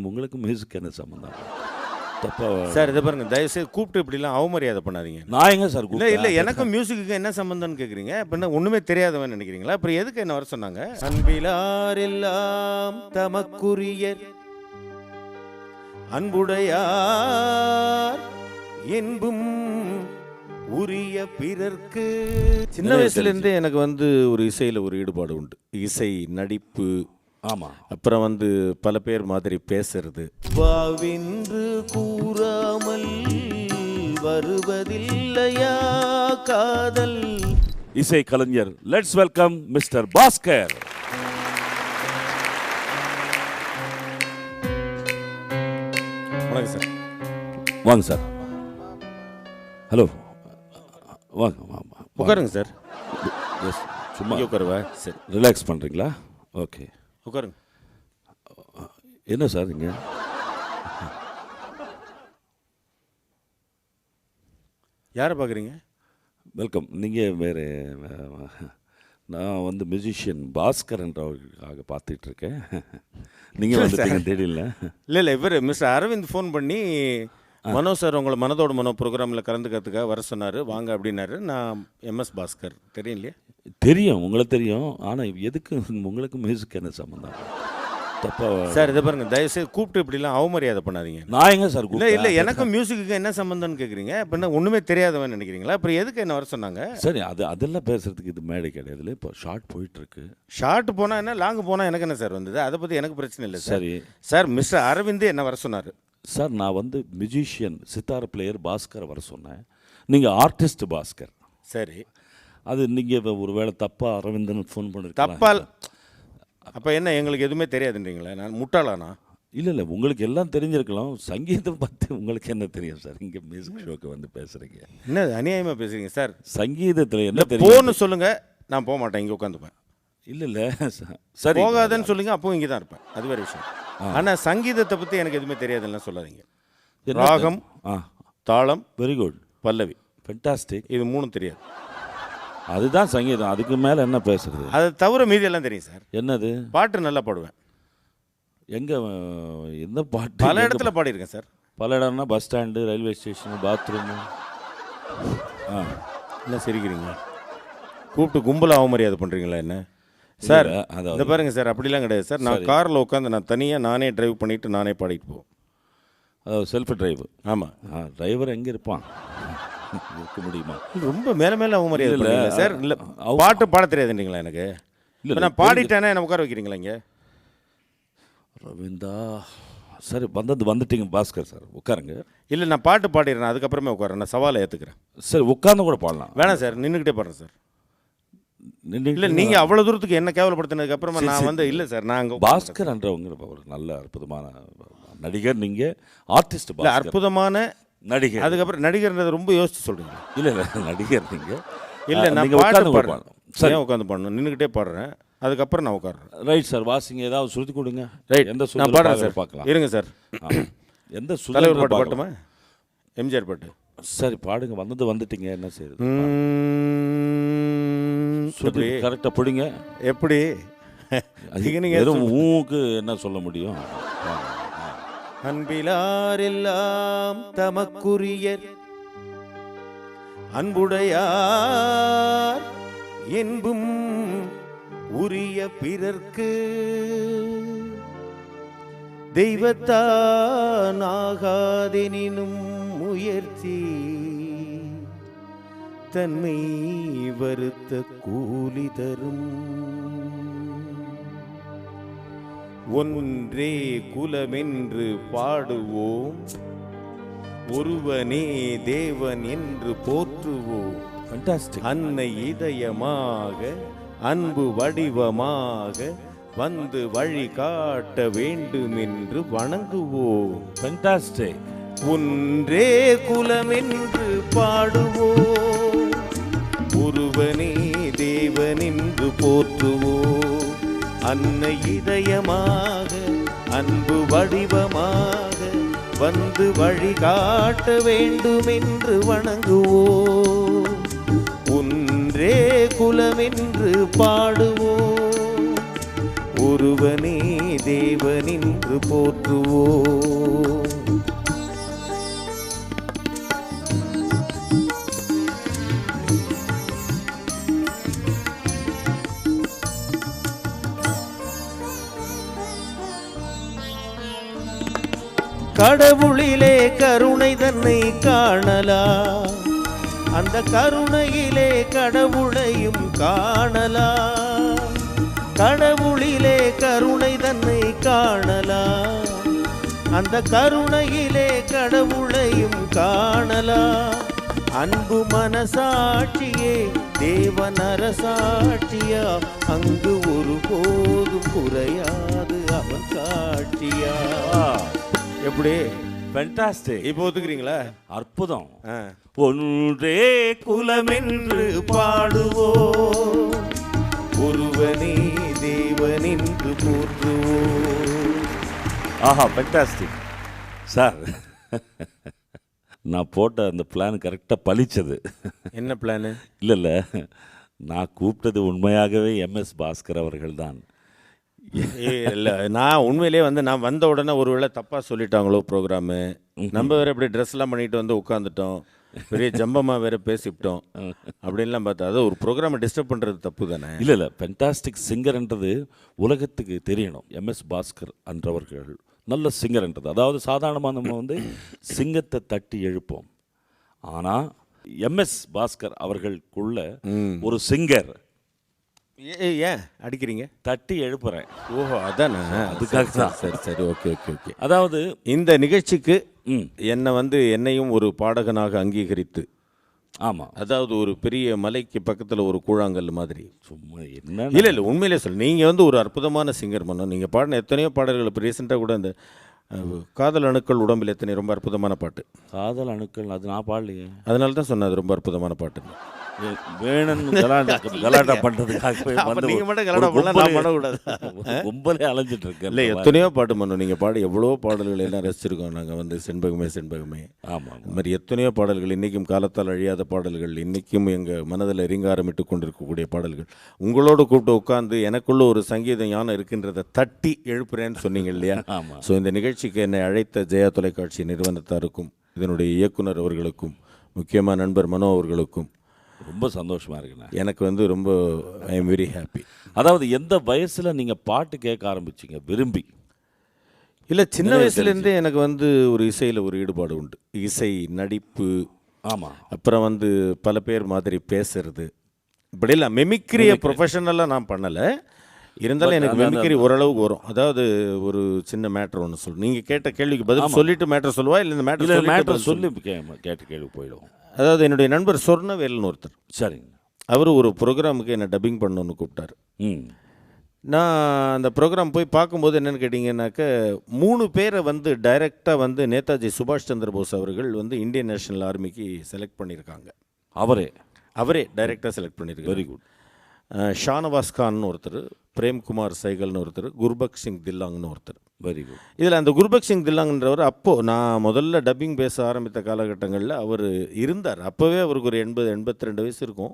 உங்களுக்கு மியூசிக் என்ன சம்மந்தம்? தப்பா சார் இதை பாருங்க, தயவுசெய்து கூப்பிட்டு இப்படிலாம் அவமரியாதை பண்ணாதீங்க. நான் எங்க சார் இல்லை இல்லை, எனக்கும் மியூசிக்கு என்ன சம்மந்தம்னு கேட்குறீங்க. அப்படின்னா ஒன்றுமே தெரியாதவன் நினைக்கிறீங்களா? அப்புறம் எதுக்கு என்ன வர சொன்னாங்க? அன்பிலாரெல்லாம் தமக்குரியர் அன்புடையார் என்பும் உரிய பிறர்க்கு. சின்ன வயசுலேருந்தே எனக்கு ஒரு இசையில் ஒரு ஈடுபாடு உண்டு. இசை, நடிப்பு, ஆமாம், அப்புறம் பல பேர் மாதிரி பேசுறது. வாவென்று கூறாமல் வருவதில்லையா காதல். இசை கலைஞர், லெட்ஸ் வெல்கம் மிஸ்டர் பாஸ்கர். வணக்கம் சார். வாங்க சார். ஹலோ, வாங்க உட்காருங்க சார். எஸ், சும்மா உட்காருவா? சரி, ரிலாக்ஸ் பண்ணுறீங்களா? ஓகே, உட்காருங்க. என்ன சார் நீங்கள் யாரை பார்க்குறீங்க? வெல்கம். நீங்கள் வேறு, நான் மியூசிஷியன் பாஸ்கர் என்றவர்களுக்காக பார்த்துட்ருக்கேன். நீங்கள் வந்துட்டீங்க தெரியல. இல்லை இவர் மிஸ்டர் அரவிந்த் ஃபோன் பண்ணி மனோ சார் உங்களை மனதோட மனோ ப்ரோக்ராமில் கலந்துக்கிறதுக்காக வர சொன்னார், வாங்க அப்படின்னாரு. நான் MS பாஸ்கர், தெரியும் இல்லையா? தெரியும், உங்களுக்கு தெரியும். ஆனால் எதுக்கு உங்களுக்கு மியூசிக் என்ன சம்மந்தம்? தப்பா சார் இதை பாருங்க, தயவுசெய்து கூப்பிட்டு இப்படிலாம் அவமரியாதை பண்ணாதீங்க. நான் எங்க சார்? இல்லை இல்லை, எனக்கும் மியூசிக்கு என்ன சம்மந்தம்னு கேட்குறீங்க. அப்படின்னா ஒன்றுமே தெரியாதவன் நினைக்கிறீங்களா? அப்புறம் எதுக்கு என்ன வர சொன்னாங்க? சரி, அதெல்லாம் பேசுறதுக்கு இது மேடை கிடையாதுல. இப்போ ஷார்ட் போயிட்டுருக்கு. ஷார்ட் போனால் என்ன, லாங் போனால் எனக்கு என்ன சார் வந்தது? அதை பற்றி எனக்கு பிரச்சனை இல்லை சார். சரி சார், மிஸ்டர் அரவிந்த் என்ன வர சொன்னார் சார். நான் மியூசிஷியன், சித்தார் பிளேயர் பாஸ்கர் வர சொன்னேன். நீங்கள் ஆர்டிஸ்ட் பாஸ்கர். சரி, அது நீங்கள் ஒரு வேளை தப்பா அரவிந்தன் ஃபோன் பண்ணிருக்கீங்க. தப்பால் அப்போ என்ன, எங்களுக்கு எதுவுமே தெரியாதுன்றீங்களா? நான் முட்டாளானா? இல்லை, உங்களுக்கு எல்லாம் தெரிஞ்சிருக்கலாம். சங்கீதம் பற்றி உங்களுக்கு என்ன தெரியும் சார்? இங்கே மியூசிக் ஷோக்கு பேசுகிறீங்க. என்ன அநியாயமாக பேசுகிறீங்க சார்? சங்கீதத்தில் என்ன தெரியும்? போன்னு சொல்லுங்கள், நான் போக மாட்டேன், இங்கே உட்காந்துப்பேன். இல்லை சரி, போகாதன்னு சொல்லுங்க, அப்போ இங்கே தான் இருப்பேன், அது வேறு விஷயம். ஆனால் சங்கீதத்தை பற்றி எனக்கு எதுவுமே தெரியாதுன்னு சொல்லாதீங்க. ராகம், தாளம், வெரி குட், பல்லவி, ஃபென்டாஸ்டிக், இது மூணும் தெரியாது. அதுதான் சங்கீதம். அதுக்கு மேலே என்ன பேசுறது? அதை தவிர மீதி எல்லாம் தெரியும் சார். என்னது? பாட்டு நல்லா பாடுவேன். எங்கே, எந்த பாட்டு? பல இடத்துல பாடியிருக்கேன் சார். பல இடம்னா bus stand, railway station, bathroom. என்ன சிரிக்கிறீங்க? கூப்பிட்டு கும்பலாக அவமரியாதை பண்ணுறீங்களா என்ன சார்? இந்த பாருங்க சார், அப்படிலாம் கிடையாது சார். நான் காரில் உட்காந்து நான் தனியாக நானே டிரைவ் பண்ணிவிட்டு நானே பாடிட்டு போவோம். அதாவது செல்ஃப் டிரைவ். ஆமாம். டிரைவர் எங்கே இருப்பான்? இருக்க முடியுமா? ரொம்ப மேலே மேலே அவமரியாதை இல்லை சார். இல்லை, பாட்டு பாட தெரியாதுன்றீங்களா எனக்கு? இல்லை, நான் பாடிட்டேன்னா என்ன உட்கார வைக்கிறீங்களா இங்கே? ரவீந்தா, சரி வந்துட்டீங்க பாஸ்கர் சார், உட்காருங்க. இல்லை, நான் பாட்டு பாடிடுறேன், அதுக்கப்புறமே உட்காரேன். நான் சவாலை ஏற்றுக்கிறேன். சரி, உட்காந்து கூட பாடலாம். வேணாம் சார், நின்றுக்கிட்டே பாடுறேன் சார். இல்லை, நீங்கள் அவ்வளோ தூரத்துக்கு என்ன கேவலப்படுத்தினதுக்கு அப்புறமா நான் இல்லை சார். நான் அங்கே பாஸ்கர் என்றவங்க ஒரு நல்ல அற்புதமான நடிகர். நீங்கள் ஆர்டிஸ்ட். இல்லை, அற்புதமான நடிகர். அதுக்கப்புறம் நடிகர்ன்றதை ரொம்ப யோசிச்சு சொல்கிறீங்க. இல்லை நடிகர் நீங்கள். இல்லை, நான் பாட்டு பாடுறேன். சரி, உட்காந்து பாடணும், நின்றுக்கிட்டே பாடுறேன், அதுக்கப்புறம் நான் உட்காடுறேன். ரைட் சார், வாசிங்க, ஏதாவது சுருத்தி கொடுங்க. ரைட், எந்த நான் பாடுறேன் சார், பார்க்கலாம். இருங்க சார். எந்த தலைவர் பாட்டு பாட்டுமா? எம்ஜிஆர் பாட்டு. சரி பாடுங்க. வந்துட்டீங்க, என்ன செய்யுது? கரெக்டாக பிடிங்க. எப்படி வெறும் ஊக்கு என்ன சொல்ல முடியும்? அன்பிலாரெல்லாம் தமக்குரியர் அன்புடையார் என்பும் உரிய பிறர்க்கு தெய்வத்தான் ஆகாதெனினும் முயற்சி தன்மை வருத்த கூலி தரும். ஒன்றே குலமென்று பாடுவோம், ஒருவனே தேவன் என்று போற்றுவோம். அன்னை இதயமாக அன்பு வடிவமாக வந்து வழி காட்ட வேண்டும் என்று வணங்குவோம். ஃபேண்டாஸ்டிக். ஒன்றே குலமென்று பாடுவோம், ஒருவனே தேவன் என்று போற்றுவோம். அன்னை இதயமாக அன்பு வடிவமாக வந்து வழி காட்ட வேண்டும் என்று வணங்குவோம். ஒன்றே குலமென்று பாடுவோம், ஒருவனே தேவனின்று போற்றுவோம். கடவுளிலே கருணை தன்னை காணலாம், அந்த கருணையிலே கடவுளையும் காணலாம். கடவுளிலே கருணை தன்னை காணலாம், அந்த கருணையிலே கடவுளையும் காணலாம். அன்பு மனசாட்சியே தேவன் அரசாட்சியா, அங்கு ஒருபோதும் குறையாது அவன் சாட்சியா. எப்படி ஃபேண்டாஸ்டிக். இப்போ ஒத்துக்கிறீங்களா? அற்புதம். ஒன்றே குலமென்று பாடுவோம், ஒருவனே தேவனின்று போற்றுவோம். ஆஹா, ஃபேண்டாஸ்டிக் சார். நான் போட்ட அந்த பிளான் கரெக்டாக பழிச்சது. என்ன பிளானு? இல்லை, நான் கூப்பிட்டது உண்மையாகவே MS பாஸ்கர் அவர்கள் தான். இல்லை, நான் உண்மையிலே நான் வந்த உடனே ஒருவேளை தப்பாக சொல்லிட்டாங்களோ ப்ரோக்ராமு. நம்ம வேறு இப்படி ட்ரெஸ்லாம் பண்ணிட்டு வந்து உட்காந்துட்டோம், பெரிய ஜம்பமாக வேறு பேசிவிட்டோம் அப்படின்லாம் பார்த்தா அது ஒரு ப்ரோக்ராமை டிஸ்டர்ப் பண்ணுறது தப்பு தானே? இல்லை, ஃபென்டாஸ்டிக் சிங்கர்ன்றது உலகத்துக்கு தெரியணும். MS பாஸ்கர் என்றவர்கள் நல்ல சிங்கர்ன்றது. அதாவது சாதாரணமாக நம்ம சிங்கத்தை தட்டி எழுப்போம், ஆனால் MS பாஸ்கர் அவர்களுக்குள்ள ஒரு சிங்கர். ஏன் அடிக்கிறீங்க? தட்டி எழுப்புறேன். ஓஹோ, அதானே, அதுக்காக தான். சரி சரி, ஓகே ஓகே ஓகே. அதாவது இந்த நிகழ்ச்சிக்கு என்னையும் ஒரு பாடகனாக அங்கீகரித்து, ஆமாம், அதாவது ஒரு பெரிய மலைக்கு பக்கத்தில் ஒரு கூழாங்கல் மாதிரி. சும்மா என்ன? இல்லை உண்மையிலே சொல், நீங்கள் ஒரு அற்புதமான சிங்கர் மன்னன். நீங்கள் பாடின எத்தனையோ பாடல்கள், இப்போ ரீசெண்டாக கூட இந்த காதல் அணுக்கள் உடம்பில் எத்தனை ரொம்ப அற்புதமான பாட்டு. காதல் அணுக்கள் அது நான் பாடலையே, அதனால தான் சொன்னேன் அது ரொம்ப அற்புதமான பாட்டு. வேணும்னு கலாட்டா பண்ணுறதுக்காகவே கும்பலே அலைஞ்சிட்டு இருக்கேன். இல்லை, எத்தனையோ பாட்டு மன்னோம் நீங்கள் பாடி, எவ்வளோ பாடல்கள் எல்லாம் ரசிச்சிருக்கோம் நாங்கள். செண்பகமே செண்பகமே, ஆமாம், இந்த மாதிரி எத்தனையோ பாடல்கள், இன்றைக்கும் காலத்தால் அழியாத பாடல்கள், இன்றைக்கும் எங்கள் மனதில் ரீங்காரமிட்டு கொண்டிருக்கக்கூடிய பாடல்கள். உங்களோட கூப்பிட்டு உட்காந்து எனக்குள்ள ஒரு சங்கீத ஞானம் இருக்கின்றதை தட்டி எழுப்புறேன்னு சொன்னீங்க இல்லையா? ஆமாம். ஸோ இந்த நிகழ்ச்சிக்கு என்னை அழைத்த ஜெயா தொலைக்காட்சி நிறுவனத்தாருக்கும், இதனுடைய இயக்குனர் அவர்களுக்கும், முக்கியமாக நண்பர் மனோ அவர்களுக்கும் ரொம்ப சந்தோஷமாக இருக்குண்ணா. எனக்கு ரொம்ப ஐ எம் வெரி ஹாப்பி. அதாவது எந்த வயசில் நீங்கள் பாட்டு கேட்க ஆரம்பிச்சிங்க விரும்பி? இல்லை, சின்ன வயசுலேருந்தே எனக்கு ஒரு இசையில் ஒரு ஈடுபாடு உண்டு. இசை, நடிப்பு, ஆமாம், அப்புறம் பல பேர் மாதிரி பேசுறது, இப்படிலாம் மெமிக்ரியை ப்ரொஃபஷனலாக நான் பண்ணலை. இருந்தாலும் எனக்கு மெமிக்ரி ஓரளவுக்கு வரும். அதாவது ஒரு சின்ன மேட்ரு ஒன்று சொல்லு, நீங்கள் கேட்ட கேள்விக்கு பதில் சொல்லிட்டு மேட்ரு சொல்லுவா, இல்லை இந்த மேட்ரு சொல்லி கேட்ட கேள்வி போயிடுவோம். அதாவது என்னுடைய நண்பர் சொர்ணவேல்னு ஒருத்தர், சரிங்க, அவர் ஒரு ப்ரோக்ராமுக்கு என்னை டப்பிங் பண்ணணுன்னு கூப்பிட்டார். நான் அந்த ப்ரோக்ராம் போய் பார்க்கும்போது என்னென்னு கேட்டிங்கன்னாக்க, 3 பேரை டைரெக்டாக நேதாஜி சுபாஷ் சந்திர போஸ் அவர்கள் இந்தியன் நேஷனல் ஆர்மிக்கு செலக்ட் பண்ணியிருக்காங்க. அவரே டைரெக்டாக செலக்ட் பண்ணியிருக்காங்க. Very good. ஷானவாஸ் கான்னு ஒருத்தர், பிரேம்குமார் சைகல்னு ஒருத்தர், குர்பக் சிங் தில்லாங்னு ஒருத்தர். Very good. இதில் அந்த குர்பக் சிங் தில்லாங்கன்றவர் அப்போது நான் முதல்ல டப்பிங் பேச ஆரம்பித்த காலகட்டங்களில் அவர் இருந்தார். அப்போவே அவருக்கு ஒரு 80-82 வயசு இருக்கும்.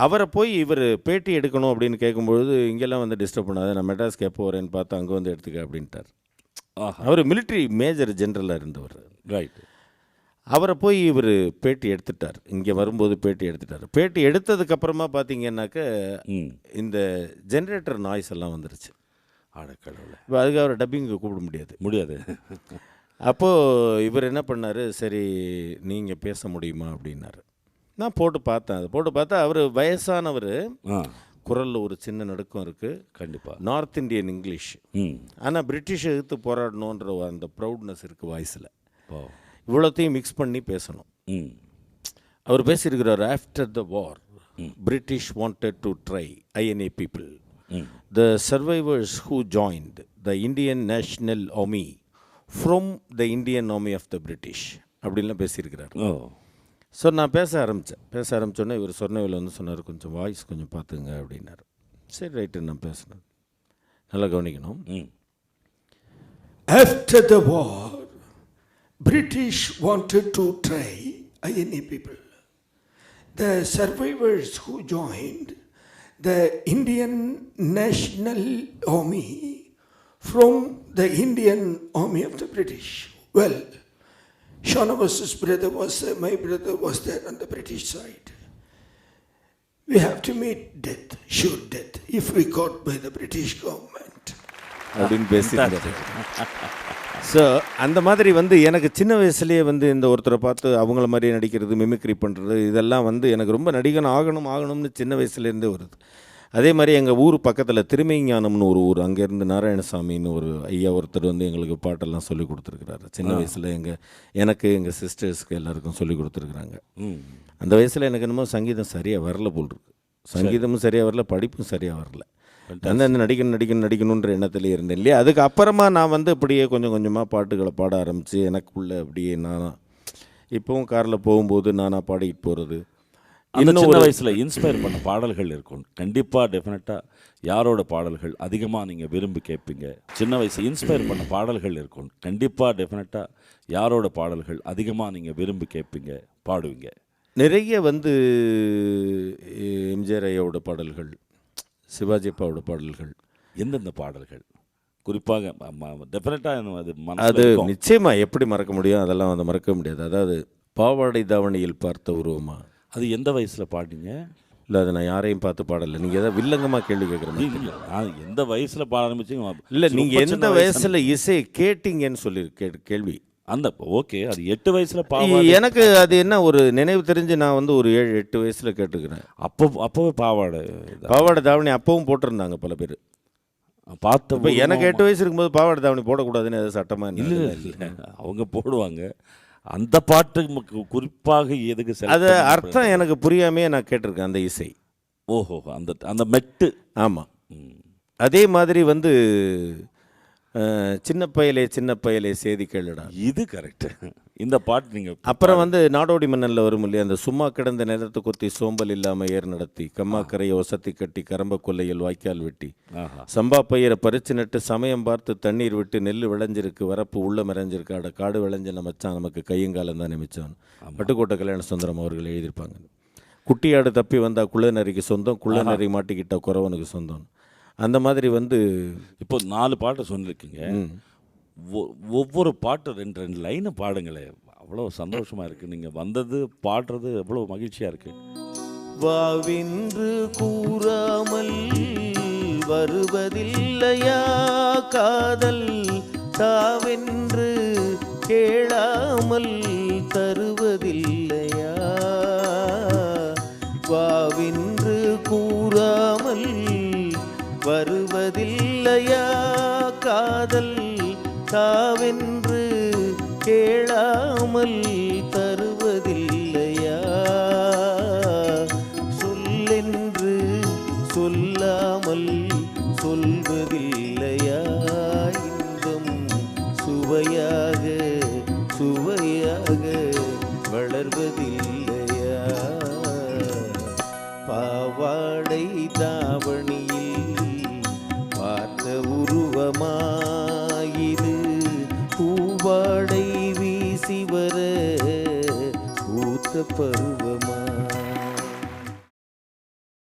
அவரை போய் இவர் பேட்டி எடுக்கணும் அப்படின்னு கேட்கும்பொழுது, இங்கெல்லாம் டிஸ்டர்ப் பண்ணாத, நான் மெட்ராஸ்க்கு எப்போ வரேன்னு பார்த்து அங்கே எடுத்துக்க அப்படின்ட்டார். அவர் மிலிட்ரி மேஜர் ஜென்ரலாக இருந்தவர். ரைட். அவரை போய் இவர் பேட்டி எடுத்துட்டார். இங்கே வரும்போது பேட்டி எடுத்துட்டார். பேட்டி எடுத்ததுக்கப்புறமா பார்த்தீங்கன்னாக்க இந்த ஜென்ரேட்டர் நாய்ஸ் எல்லாம் வந்துருச்சு. அடக்கடவுளை. இப்போ அதுக்கு அவரை டப்பிங்கு கூப்பிட முடியாது. அப்போது இவர் என்ன பண்ணார், சரி நீங்கள் பேச முடியுமா அப்படின்னாரு. நான் போட்டு பார்த்தேன். அதை போட்டு பார்த்தா அவர் வயசானவர், குரலில் ஒரு சின்ன நடுக்கம் இருக்குது. கண்டிப்பாக நார்த் இந்தியன் இங்கிலீஷ், ஆனால் பிரிட்டிஷ் எதிர்த்து போராடணுன்ற அந்த ப்ரௌட்னஸ் இருக்குது வாய்ஸில். இவ்வளோத்தையும் மிக்ஸ் பண்ணி பேசணும். அவர் பேசியிருக்கிறார், after the war British wanted to try INA people, the survivors who joined the Indian National Army from the Indian Army of the British அப்படின்லாம் பேசியிருக்கிறார். ஸோ நான் பேச ஆரம்பித்தோன்னே இவர் சொன்னவில் சொன்னார், கொஞ்சம் வாய்ஸ் கொஞ்சம் பார்த்துங்க அப்படின்னார். சரி ரைட்டு, நான் பேசினேன். நல்லா கவனிக்கணும். After the war British wanted to try INA people. The survivors who joined the Indian National Army from the Indian Army of the British. Well, Shanavas's brother was there, my brother was there on the British side. We have to meet death, sure death, if we caught by the British government. அப்படின்னு பேசியிருந்தாரு. So அந்த மாதிரி வந்து எனக்கு சின்ன வயசுலேயே வந்து இந்த ஒருத்தரை பார்த்து அவங்கள மாதிரியே நடிக்கிறது, மிமிக்ரி பண்ணுறது, இதெல்லாம் வந்து எனக்கு ரொம்ப நடிகன் ஆகணும்னு சின்ன வயசுலேருந்தே வருது. அதே மாதிரி எங்கள் ஊர் பக்கத்தில் திருமைஞானம்னு ஒரு ஊர், அங்கேருந்து நாராயணசாமின்னு ஒரு ஐயா ஒருத்தர் வந்து எங்களுக்கு பாட்டெல்லாம் சொல்லி கொடுத்துருக்குறாரு. சின்ன வயசில் எனக்கு எங்கள் சிஸ்டர்ஸ்க்கு எல்லாருக்கும் சொல்லி கொடுத்துருக்குறாங்க. அந்த வயசில் எனக்கு என்னமோ சங்கீதம் சரியாக வரல போல் இருக்கு. சங்கீதமும் சரியாக வரல, படிப்பும் சரியாக வரல. அந்த நடிக்கணுன்ற எண்ணத்தில் இருந்தேன் இல்லையா. அதுக்கு அப்புறமா நான் வந்து அப்படியே கொஞ்சம் கொஞ்சமாக பாட்டுகளை பாட ஆரம்பித்து எனக்குள்ளே அப்படியே நானாக இப்போவும் காரில் போகும்போது நானாக பாடிக்கிட்டு போகிறது. இன்னும் சின்ன வயசில் இன்ஸ்பயர் பண்ண பாடல்கள் இருக்கும் கண்டிப்பாக, டெஃபினட்டாக. யாரோட பாடல்கள் அதிகமாக நீங்கள் விரும்பி கேட்பீங்க? சின்ன வயசு இன்ஸ்பயர் பண்ண பாடல்கள் இருக்கும் கண்டிப்பாக, டெஃபினட்டாக. யாரோட பாடல்கள் அதிகமாக நீங்கள் விரும்பி கேட்பீங்க, பாடுவீங்க? நிறைய வந்து எம்ஜிஆர் ஐயாவோட பாடல்கள், சிவாஜி அப்பாவோட பாடல்கள். எந்தெந்த பாடல்கள் குறிப்பாக? டெஃபினட்டாக அது நிச்சயமாக எப்படி மறக்க முடியும்? அதெல்லாம் வந்து மறக்க முடியாது. அதாவது பாவாடை தாவணியில் பார்த்த உருவமா, அது எந்த வயசில் பாடிங்க? இல்லை, அது நான் யாரையும் பார்த்து பாடலை. நீங்கள் ஏதாவது வில்லங்கமாக கேள்வி கேட்குறீங்க. நான் எந்த வயசில் பாட ஆரம்பிச்சிங்க? இல்லை, நீங்கள் எந்த வயசில் இசை கேட்டீங்கன்னு சொல்லி கேள்வி. அந்த ஓகே, அது 8 வயசில் எனக்கு அது என்ன ஒரு நினைவு தெரிஞ்சு நான் வந்து ஒரு 7-8 வயசில் கேட்டுக்கிறேன். அப்போவே பாவாடை தாவணி அப்பவும் போட்டிருந்தாங்க பல பேர் பார்த்த. இப்போ எனக்கு 8 வயசு இருக்கும்போது பாவாடை தாவணி போடக்கூடாதுன்னு எதாவது சட்டமாக? இல்லை, அவங்க போடுவாங்க. அந்த பாட்டு குறிப்பாக எதுக்கு? அது அர்த்தம் எனக்கு புரியாமையே நான் கேட்டிருக்கேன் அந்த இசை. ஓஹோ, அந்த மெட்டு. ஆமாம். அதே மாதிரி வந்து சின்ன பயலே சேதி கேளுடா, இது கரெக்டு. இந்த பாட்டு நீங்கள் அப்புறம் வந்து நாடோடி மன்னனில் வரும் இல்லையா, அந்த சும்மா கிடந்த நிலத்தை கொத்தி சோம்பல் இல்லாமல் ஏர் நடத்தி கம்மாக்கரையை ஒசத்தி கட்டி கரம்ப கொல்லையில் வாய்க்கால் வெட்டி சம்பா பயிரை பறிச்சு நட்டு சமயம் பார்த்து தண்ணீர் விட்டு நெல் விளைஞ்சிருக்கு வரப்பு உள்ள மறைஞ்சிருக்கு அட காடு விளைஞ்ச மச்சான் நமக்கு கையங்காலம் தான் நிமிச்சான். பட்டுக்கோட்டை கல்யாண சுந்தரம் அவர்கள் எழுதியிருப்பாங்க. குட்டியாடு தப்பி வந்தால் குள்ளநரிக்கு சொந்தம், குள்ளநரி மாட்டிக்கிட்ட குறவனுக்கு சொந்தம். அந்த மாதிரி வந்து இப்போ 4 பாட்டு சொல்லியிருக்கீங்க. ஒவ்வொரு பாட்டு 2 லைனை பாடுங்களேன். அவ்வளோ சந்தோஷமாக இருக்குது. நீங்கள் வந்தது பாடுறது எவ்வளோ மகிழ்ச்சியாக இருக்குது. வாவென்று கூறாமல் வருவதில்லையா காதல், தாவென்று கேளாமல் தருவதில்லையா, வாவென்று கூறாமல் வருவதில்லையா காதல், தாவென்று கேளாமல் தருவதில்லையா, சொல்லென்று சொல்லாமல் சொல்வதில்லையா, இன்பம் சுவையாக வளர்வதில்லையா, பாவாடை தாவணியில் பார்த்த உருவமாயிரு பூவாடை வீசி வர பூத்த பருவ